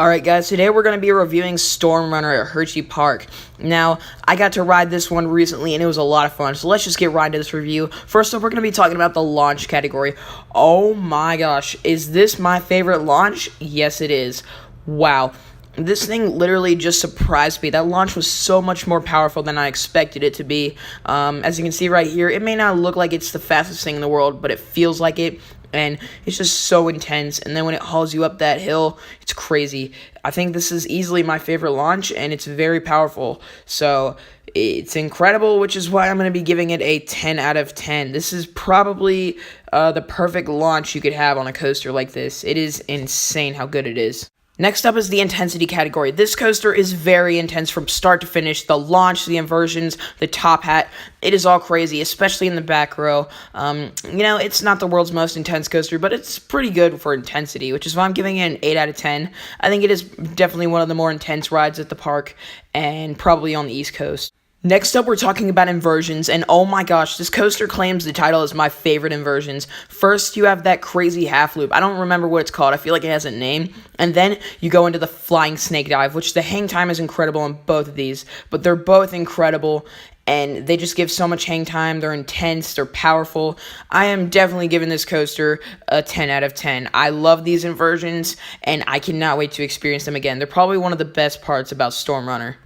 Alright guys, today we're going to be reviewing Storm Runner at Hershey Park. Now, I got to ride this one recently and it was a lot of fun, so let's just get right into this review. First up, we're going to be talking about the launch category. Oh my gosh, is this my favorite launch? Yes it is. Wow. This thing literally just surprised me. That launch was so much more powerful than I expected it to be. As you can see right here, it may not look like it's the fastest thing in the world, but it feels like it. And it's just so intense, and then when it hauls you up that hill, it's crazy. I think this is easily my favorite launch, and it's very powerful. So it's incredible, which is why I'm going to be giving it a 10 out of 10. This is probably the perfect launch you could have on a coaster like this. It is insane how good it is. Next up is the intensity category. This coaster is very intense from start to finish. The launch, the inversions, the top hat, it is all crazy, especially in the back row. It's not the world's most intense coaster, but it's pretty good for intensity, which is why I'm giving it an 8 out of 10. I think it is definitely one of the more intense rides at the park, and probably on the East Coast. Next up, we're talking about inversions, and oh my gosh, this coaster claims the title as my favorite inversions. First, you have that crazy half loop. I don't remember what it's called. I feel like it has a name. And then you go into the flying snake dive, which the hang time is incredible on both of these, but they're both incredible, and they just give so much hang time. They're intense, they're powerful. I am definitely giving this coaster a 10 out of 10. I love these inversions, and I cannot wait to experience them again. They're probably one of the best parts about Storm Runner.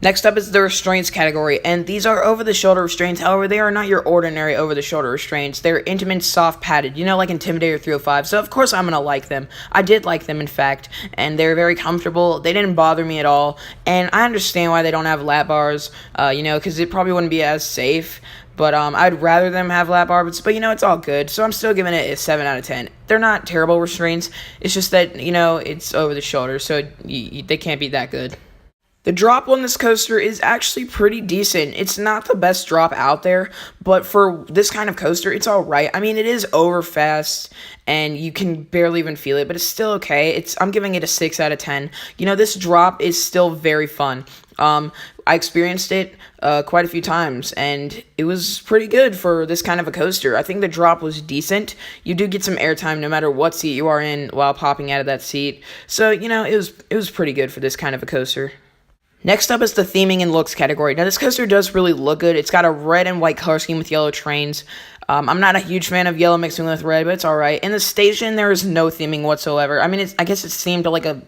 Next up is the restraints category, and these are over-the-shoulder restraints. However, they are not your ordinary over-the-shoulder restraints. They're Intamin soft padded, like Intimidator 305, so of course I'm going to like them. I did like them, in fact, and they're very comfortable. They didn't bother me at all, and I understand why they don't have lap bars, because it probably wouldn't be as safe. But I'd rather them have lap bars, but it's all good. So I'm still giving it a 7 out of 10. They're not terrible restraints. It's just that, it's over the shoulder, so they can't be that good. The drop on this coaster is actually pretty decent. It's not the best drop out there, but for this kind of coaster, it's alright. I mean, it is over fast, and you can barely even feel it, but it's still okay. I'm giving it a 6 out of 10. This drop is still very fun. I experienced it quite a few times, and it was pretty good for this kind of a coaster. I think the drop was decent. You do get some airtime no matter what seat you are in while popping out of that seat. So, it was pretty good for this kind of a coaster. Next up is the theming and looks category. Now, this coaster does really look good. It's got a red and white color scheme with yellow trains. I'm not a huge fan of yellow mixing with red, but it's alright. In the station, there is no theming whatsoever. I mean, I guess it's themed to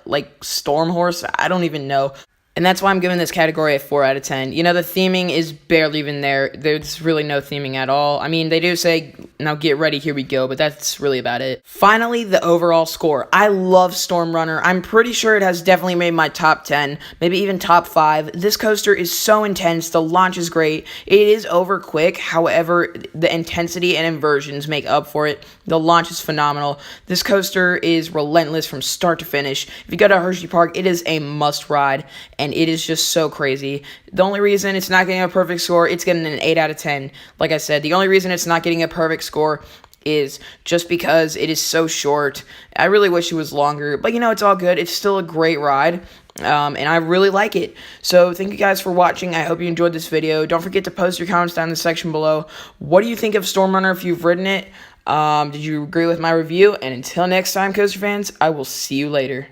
like Storm Horse. I don't even know. And that's why I'm giving this category a 4 out of 10. The theming is barely even there. There's really no theming at all. I mean, they do say, now get ready, here we go, but that's really about it. Finally, the overall score. I love Storm Runner. I'm pretty sure it has definitely made my top 10, maybe even top 5. This coaster is so intense. The launch is great. It is over quick. However, the intensity and inversions make up for it. The launch is phenomenal. This coaster is relentless from start to finish. If you go to Hershey Park, it is a must ride, and it is just so crazy. The only reason it's not getting a perfect score, it's getting an 8 out of 10. Like I said, the only reason it's not getting a perfect score is just because it is so short. I really wish it was longer, but it's all good. It's still a great ride, and I really like it. So thank you guys for watching. I hope you enjoyed this video. Don't forget to post your comments down in the section below. What do you think of Storm Runner if you've ridden it? Did you agree with my review? And until next time, coaster fans, I will see you later.